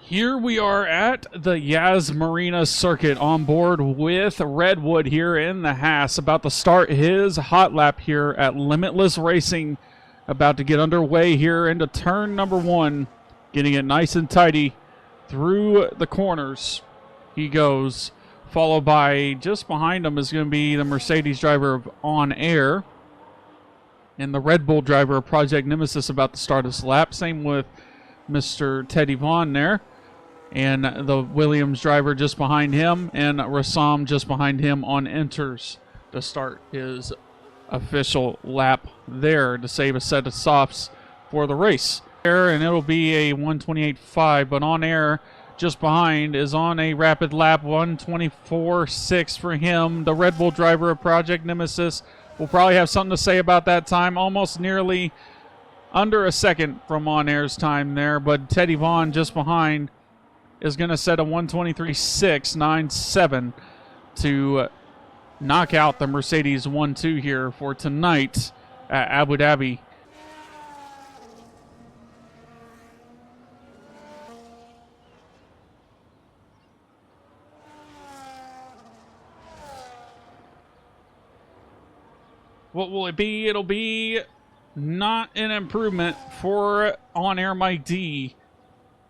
Here we are at the Yas Marina circuit on board with Redwood here in the Haas, about to start his hot lap here at Limitless Racing, about to get underway here into turn number 1, getting it nice and tidy through the corners. He goes, followed by, just behind him is going to be the Mercedes driver of On Air and the Red Bull driver of Project Nemesis about to start his lap. Same with Mr. Teddy Vaughn there. And the Williams driver just behind him, and Rassam just behind him on enters to start his official lap there to save a set of softs for the race. And it'll be a 128.5, but On Air just behind is on a rapid lap, 124.6 for him. The Red Bull driver of Project Nemesis will probably have something to say about that time, almost nearly under a second from On Air's time there, but Teddy Vaughn just behind is going to set a 123.697 to knock out the Mercedes 1-2 here for tonight at Abu Dhabi. What will it be? It'll be not an improvement for On Air Mike D,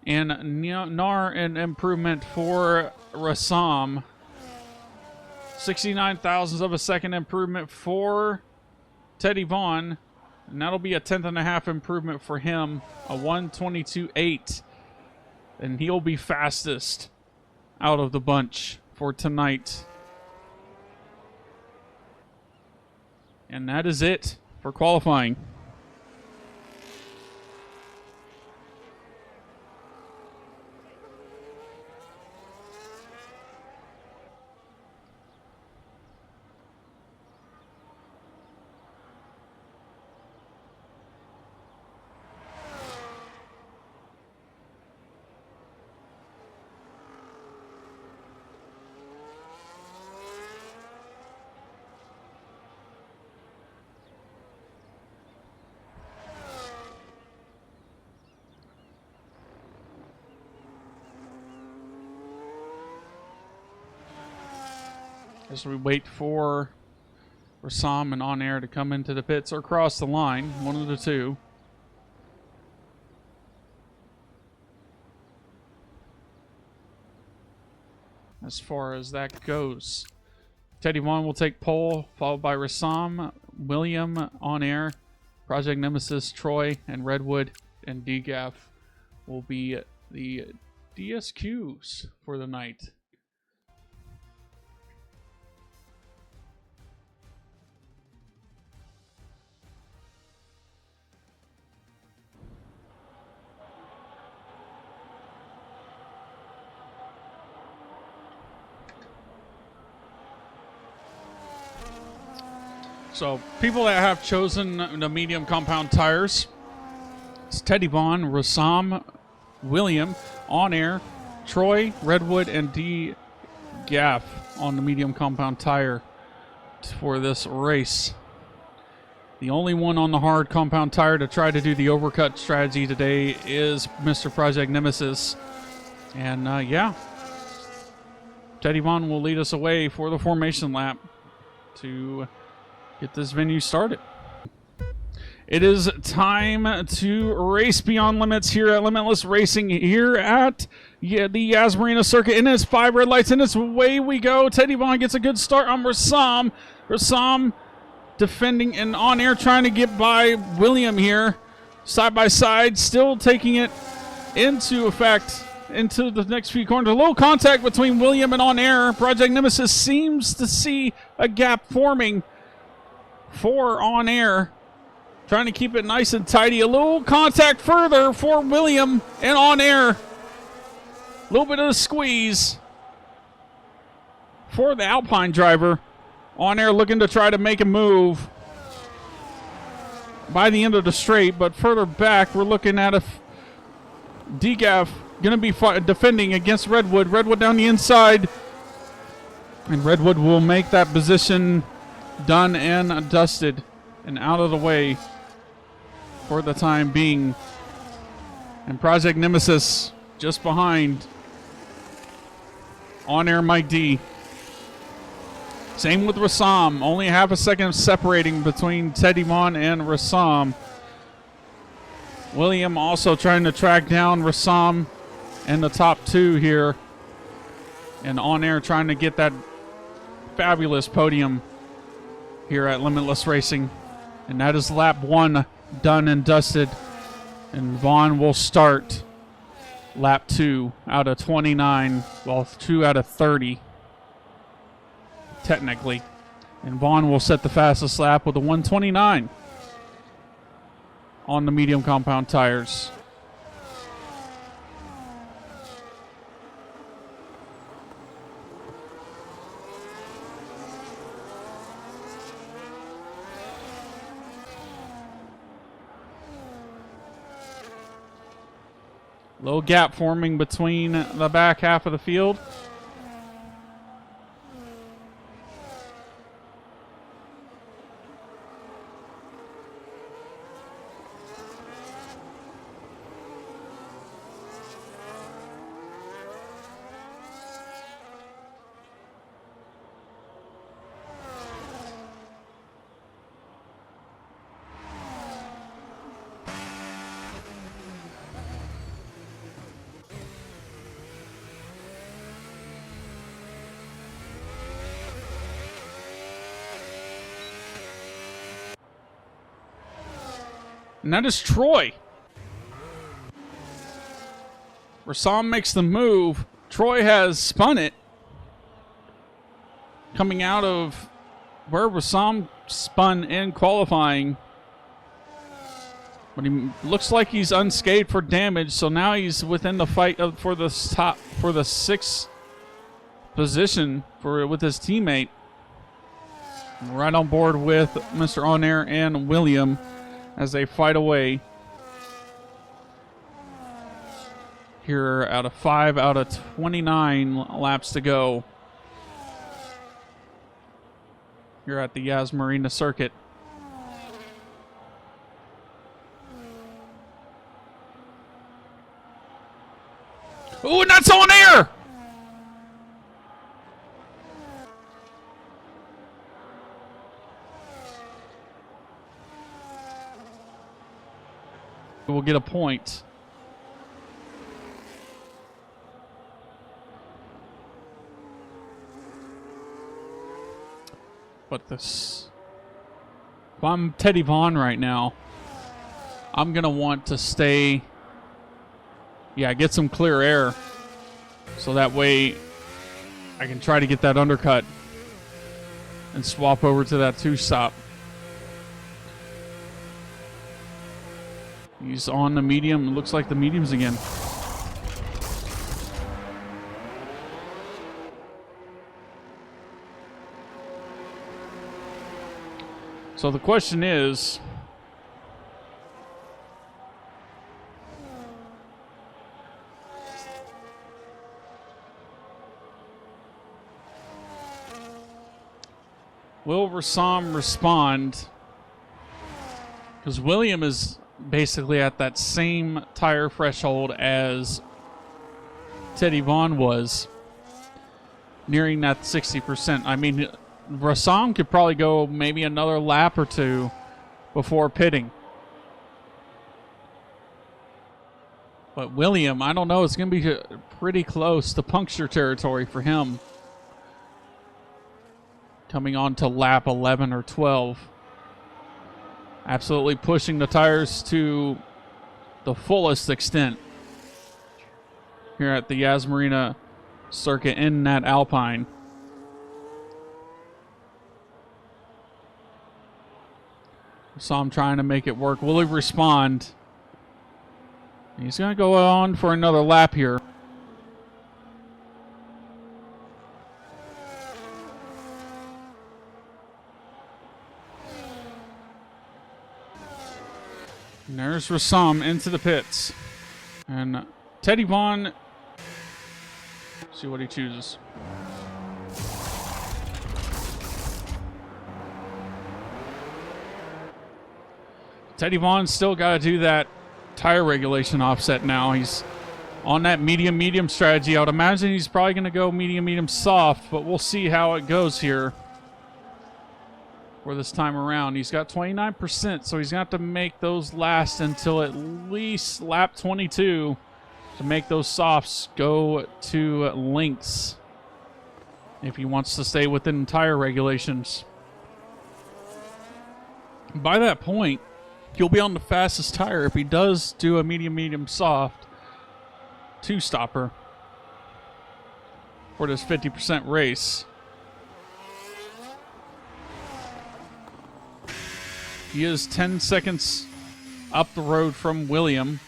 and nor an improvement for Rassam. 69 thousandths of a second improvement for Teddy Vaughn, and that'll be a 10.5 improvement for him, a 122.8, and he'll be fastest out of the bunch for tonight. And that is it for qualifying. As we wait for Rassam and On Air to come into the pits or cross the line, one of the two. As far as that goes, Teddy Vaughn will take pole, followed by Rassam, William, On Air, Project Nemesis, Troy, and Redwood, and DGAF will be the DSQs for the night. So, people that have chosen the medium compound tires, it's Teddy Vaughn, Rassam, William, On Air, Troy, Redwood, and D. Gaff on the medium compound tire for this race. The only one on the hard compound tire to try to do the overcut strategy today is Mr. Project Nemesis. And, yeah, Teddy Vaughn will lead us away for the formation lap to get this venue started. It is time to race beyond limits here at Limitless Racing here at the Yas Marina circuit. In its 5 red lights, and it's away we go. Teddy Vaughn gets a good start on Rassam. Rassam defending and On Air trying to get by William here. Side by side, still taking it into effect into the next few corners. A little contact between William and On Air. Project Nemesis seems to see a gap forming for On Air, trying to keep it nice and tidy. A little contact further for William and On Air. A little bit of a squeeze for the Alpine driver. On Air looking to try to make a move by the end of the straight, but further back we're looking at a DGAF going to be defending against Redwood. Redwood down the inside, and Redwood will make that position done and dusted and out of the way for the time being. And Project Nemesis just behind On Air Mike D. Same with Rassam. Only half a second separating between Teddy Vaughn and Rassam. William also trying to track down Rassam in the top two here. And On Air trying to get that fabulous podium here at Limitless Racing. And that is lap 1 done and dusted. And Vaughn will start lap 2 out of 29. Well, 2 out of 30, technically. And Vaughn will set the fastest lap with a 1:29 on the medium compound tires. Little gap forming between the back half of the field. And that is Troy. Rassam makes the move. Troy has spun it. Coming out of where Rassam spun in qualifying. But he looks like he's unscathed for damage, so now he's within the fight for the top, for the 6th position with his teammate. Right on board with Mr. On Air and William as they fight away here out of 5 out of 29 laps to go here at the Yas Marina circuit. Oh, and that's On Air! We'll get a point. But this... If I'm Teddy Vaughn right now, I'm going to want to stay... Yeah, get some clear air. So that way I can try to get that undercut and swap over to that 2-stop. He's on the medium. It looks like the mediums again. So the question is, will Rassam respond? Because William is basically at that same tire threshold as Teddy Vaughn was, nearing that 60%. I mean, Rassam could probably go maybe another lap or two before pitting. But William, I don't know, it's going to be pretty close to puncture territory for him. Coming on to lap 11 or 12. Absolutely pushing the tires to the fullest extent here at the Yas Marina circuit in that Alpine. So I'm trying to make it work. Will he respond? He's going to go on for another lap here. And there's Rassam into the pits. And Teddy Vaughn, see what he chooses. Teddy Vaughn's still got to do that tire regulation offset now. He's on that medium strategy. I would imagine he's probably going to go medium soft, but we'll see how it goes here for this time around. He's got 29%, so he's going to have to make those last until at least lap 22 to make those softs go to lengths if he wants to stay within tire regulations. By that point, he'll be on the fastest tire if he does do a medium soft two-stopper for this 50% race. He is 10 seconds up the road from William.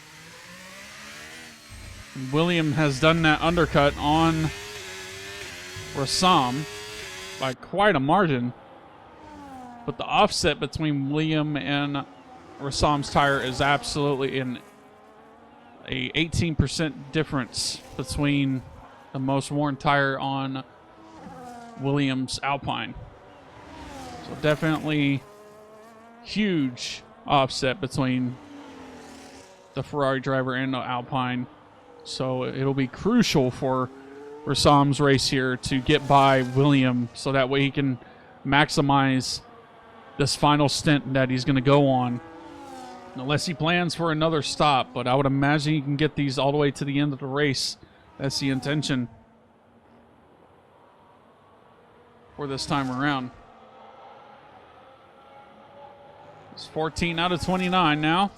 William has done that undercut on Rassam by quite a margin. But the offset between William and Rassam's tire is absolutely a 18% difference between the most worn tire on Williams' Alpine. So definitely huge offset between the Ferrari driver and the Alpine. So it'll be crucial for Rassam's race here to get by William so that way he can maximize this final stint that he's going to go on. Unless he plans for another stop, but I would imagine he can get these all the way to the end of the race. That's the intention for this time around. It's 14 out of 29 now.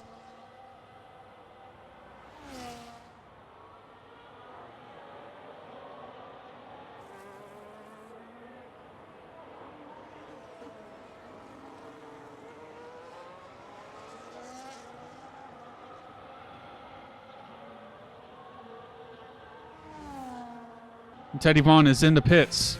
Teddy Vaughn is in the pits.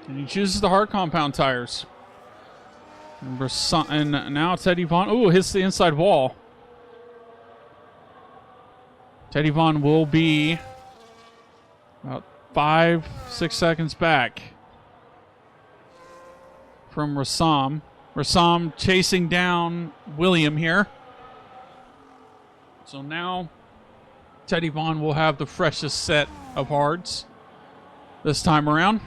And he chooses the hard compound tires. And now Teddy Vaughn, ooh, hits the inside wall. Teddy Vaughn will be about 5-6 seconds back from Rassam. Rassam chasing down William here. So now Teddy Vaughn will have the freshest set of hards this time around.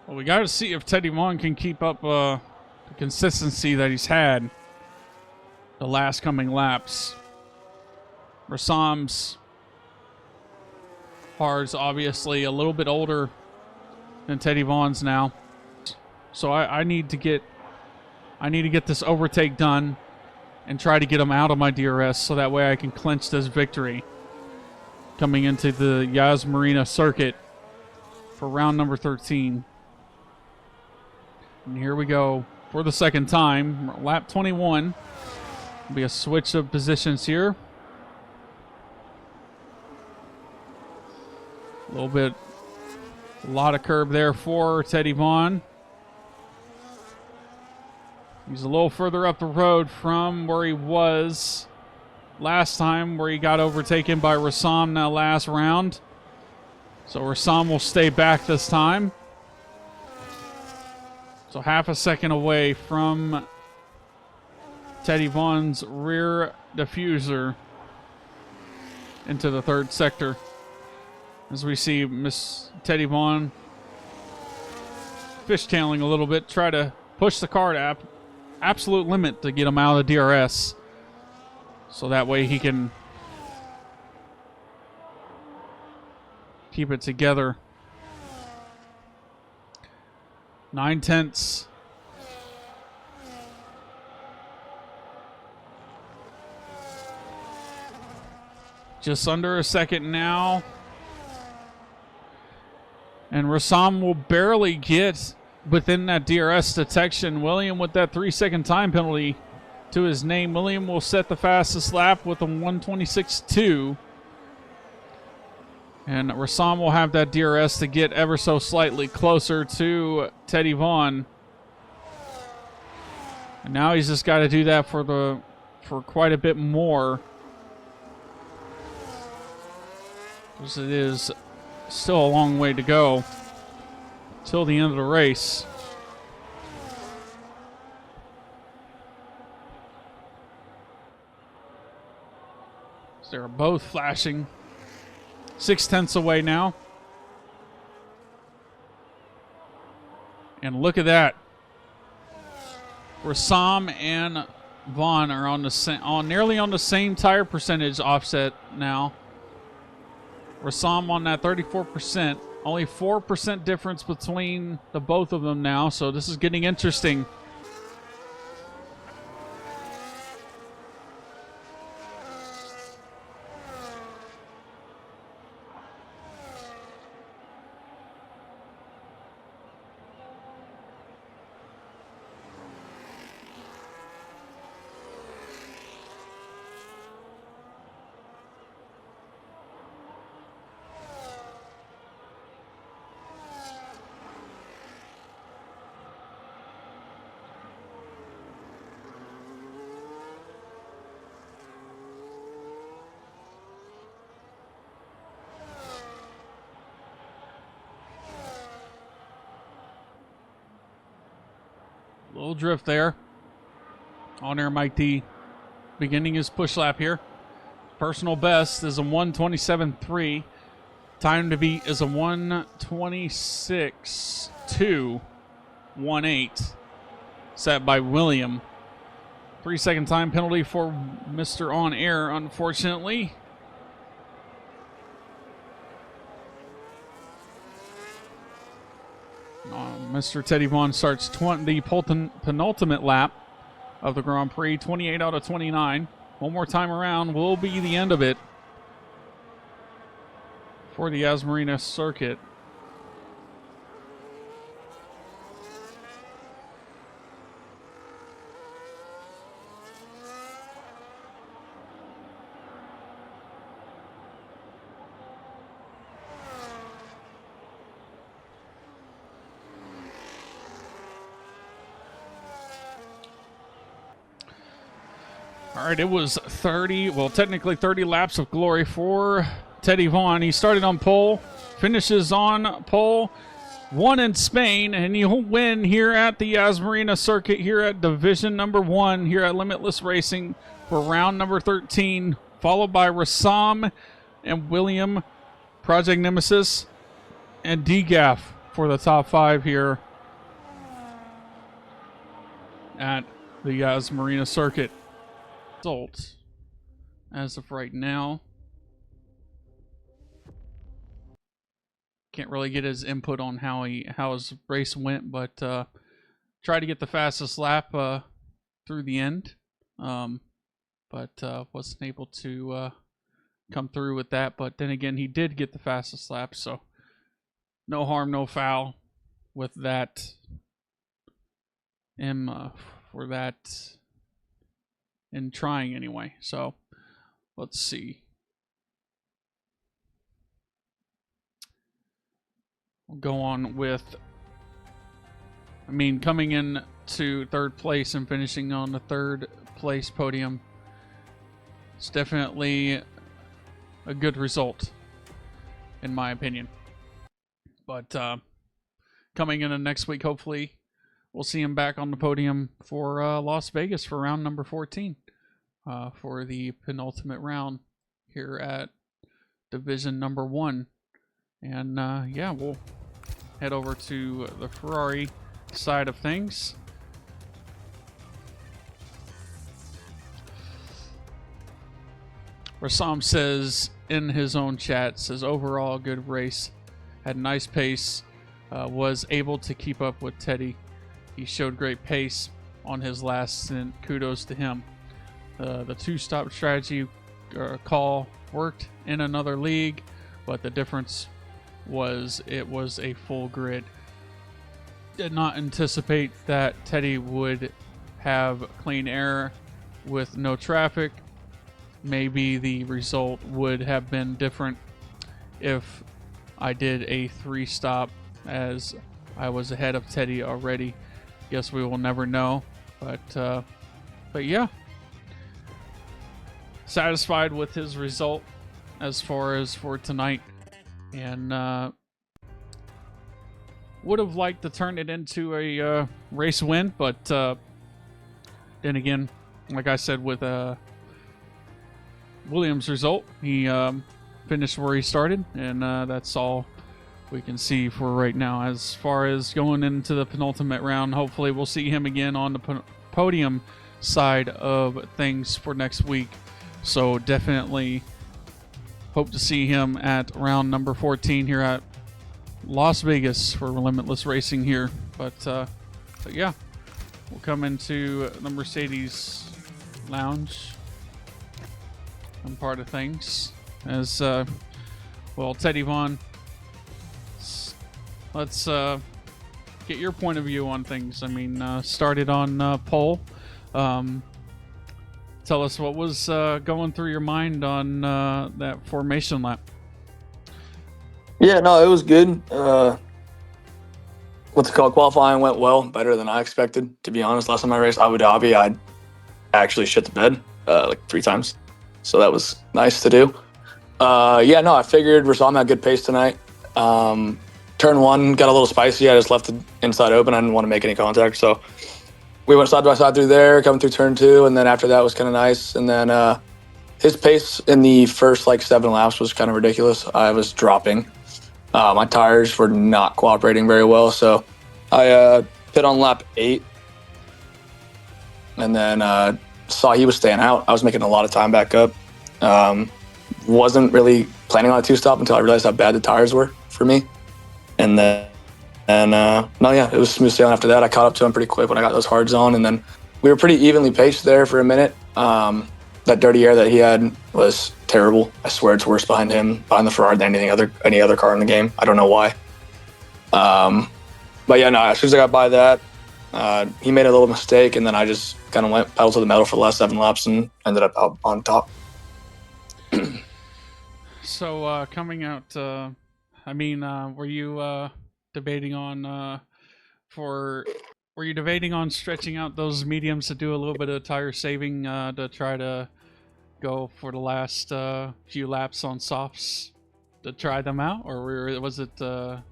Well, we got to see if Teddy Vaughn can keep up the consistency that he's had the last coming laps. Rassam's hard's obviously a little bit older than Teddy Vaughn's now, so I need to get this overtake done and try to get him out of my DRS so that way I can clinch this victory coming into the Yas Marina circuit for round number 13. And here we go for the second time. Lap 21. Will be a switch of positions here. A lot of curb there for Teddy Vaughn. He's a little further up the road from where he was last time, where he got overtaken by Rassam in that last round. So Rassam will stay back this time. So half a second away from Teddy Vaughn's rear diffuser into the third sector. As we see Miss Teddy Vaughn fishtailing a little bit, try to push the car to absolute limit to get him out of the DRS. So that way he can keep it together. 9/10. Just under a second now. And Rassam will barely get within that DRS detection. William with that 3-second time penalty to his name. William will set the fastest lap with a 1:26.2. And Rassam will have that DRS to get ever so slightly closer to Teddy Vaughn. And now he's just got to do that for quite a bit more. Because it is still a long way to go till the end of the race. So they're both flashing 0.6 away now. And look at that. Rassam and Vaughn are on nearly on the same tire percentage offset now. Rassam on that 34%. Only 4% difference between the both of them now, so this is getting interesting. Little drift there. On air, Mike D. Beginning his push lap here. Personal best is a 1:27.3. Time to beat is a 1:26.218. Set by William. 3-second time penalty for Mr. On Air, unfortunately. Mr. Teddy Vaughn starts the penultimate lap of the Grand Prix, 28 out of 29. One more time around will be the end of it for the Yas Marina circuit. All right, it was technically 30 laps of glory for Teddy Vaughn. He started on pole, finishes on pole, won in Spain, and he'll win here at the Yas Marina circuit, here at Division number 1, here at Limitless Racing for round number 13, followed by Rassam and William, Project Nemesis, and DGAF for the top 5 here at the Yas Marina circuit. Result as of right now. Can't really get his input on how his race went, but tried to get the fastest lap through the end, but wasn't able to come through with that. But then again, he did get the fastest lap, so no harm, no foul with that. For that. In trying anyway. So let's see. We'll go on with, coming in to third place and finishing on the third place podium. It's definitely a good result, in my opinion. But coming in next week, hopefully, we'll see him back on the podium for Las Vegas for round number 14. For the penultimate round here at Division number 1. And yeah, we'll head over to the Ferrari side of things. Rassam says in his own chat, says overall good race, had nice pace, was able to keep up with Teddy. He showed great pace on his last stint. Kudos to him. The two-stop strategy call worked in another league, but the difference was it was a full grid. did not anticipate that Teddy would have clean air with no traffic. Maybe the result would have been different if I did a 3-stop, as I was ahead of Teddy already. Guess we will never know, but yeah, satisfied with his result as far as for tonight, and would have liked to turn it into a race win, but then again, like I said with Williams' result, he finished where he started, and that's all we can see for right now. As far as going into the penultimate round, hopefully we'll see him again on the podium side of things for next week. So definitely hope to see him at round number 14 here at Las Vegas for Limitless Racing here. But yeah, we'll come into the Mercedes lounge and part of things as well. Teddy Vaughn, let's get your point of view on things. I mean, started on pole. Tell us what was going through your mind on that formation lap. Yeah, no, it was good. What's it called? Qualifying went well, better than I expected. To be honest, last time I raced Abu Dhabi, I actually shit the bed like 3 times, so that was nice to do. Yeah, no, I figured Rassam had good pace tonight. Turn 1 got a little spicy. I just left the inside open. I didn't want to make any contact, so we went side by side through there, coming through turn 2, and then after that was kind of nice. And then his pace in the first 7 laps was kind of ridiculous. I was dropping. My tires were not cooperating very well, so I pit on lap 8, and then saw he was staying out. I was making a lot of time back up. Wasn't really planning on a 2-stop until I realized how bad the tires were for me. And then, no, yeah, it was smooth sailing after that. I caught up to him pretty quick when I got those hards on, and then we were pretty evenly paced there for a minute. That dirty air that he had was terrible. I swear it's worse behind him, behind the Ferrari, than any other car in the game. I don't know why. But yeah, no, as soon as I got by that, he made a little mistake, and then I just kind of went pedal to the metal for the last 7 laps and ended up out on top. So coming out, were you debating on were you debating on stretching out those mediums to do a little bit of tire saving to try to go for the last few laps on softs to try them out, or was it to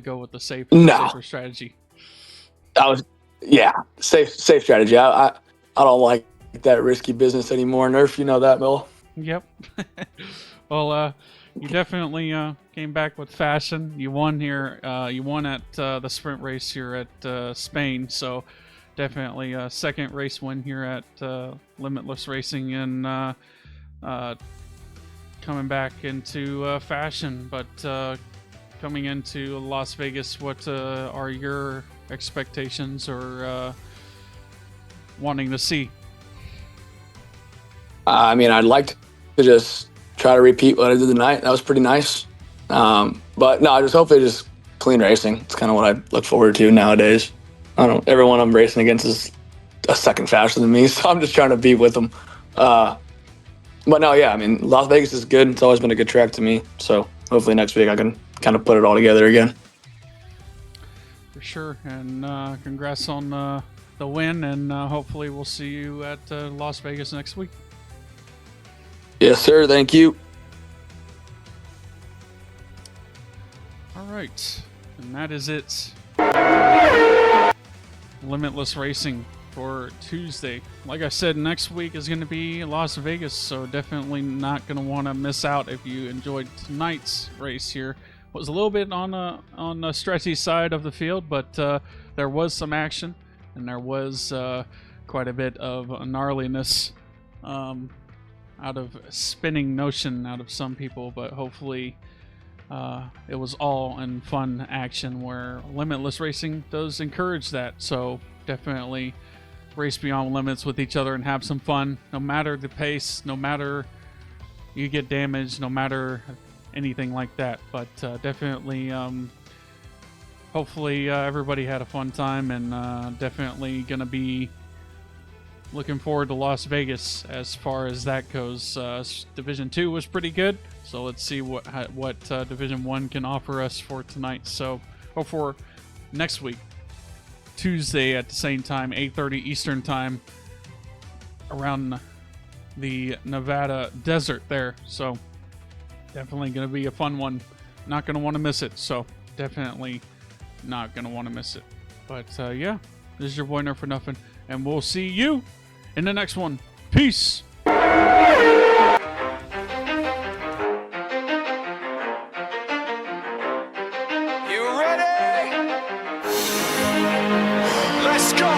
go with the safer strategy? Safe strategy. I don't like that risky business anymore. Nerf, you know that, Bill. Yep. Well, you definitely came back with fashion. You won here. You won at the sprint race here at Spain. So definitely a second race win here at Limitless Racing, and coming back into fashion. But coming into Las Vegas, what are your expectations or wanting to see? I mean, I'd like to just try to repeat what I did tonight. That was pretty nice. But no, I just hope they just clean racing. It's kind of what I look forward to nowadays. I don't know. Everyone I'm racing against is a second faster than me, so I'm just trying to be with them. But no, yeah, I mean, Las Vegas is good. It's always been a good track to me. So hopefully next week I can kind of put it all together again. For sure. And congrats on the win, and hopefully we'll see you at Las Vegas next week. Yes, sir. Thank you. All right. And that is it. Limitless Racing for Tuesday. Like I said, next week is going to be Las Vegas, so definitely not going to want to miss out if you enjoyed tonight's race here. It was a little bit on the stretchy side of the field, but there was some action, and there was quite a bit of gnarliness out of spinning notion out of some people, but hopefully it was all in fun action where Limitless Racing does encourage that. So definitely race beyond limits with each other and have some fun, no matter the pace, no matter you get damaged, no matter anything like that. But definitely hopefully everybody had a fun time, and definitely gonna be looking forward to Las Vegas as far as that goes. Division 2 was pretty good, so let's see what Division 1 can offer us for tonight. So, or for next week, Tuesday at the same time, 8:30 Eastern time, around the Nevada desert there. So, definitely going to be a fun one. Not going to want to miss it. So, definitely not going to want to miss it. But yeah, this is your boy Nerd for Nothing, and we'll see you in the next one. Peace. You ready? Let's go.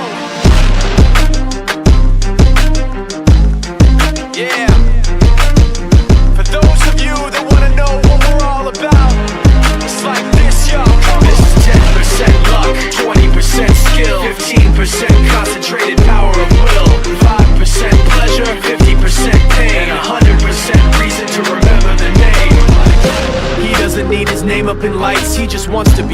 Yeah. For those of you that want to know what we're all about, it's like this, yo. This is 10% luck, 20% skill, 15% concentrated power of will, 5% pleasure, 50% pain, and 100% reason to remember the name. He doesn't need his name up in lights, he just wants to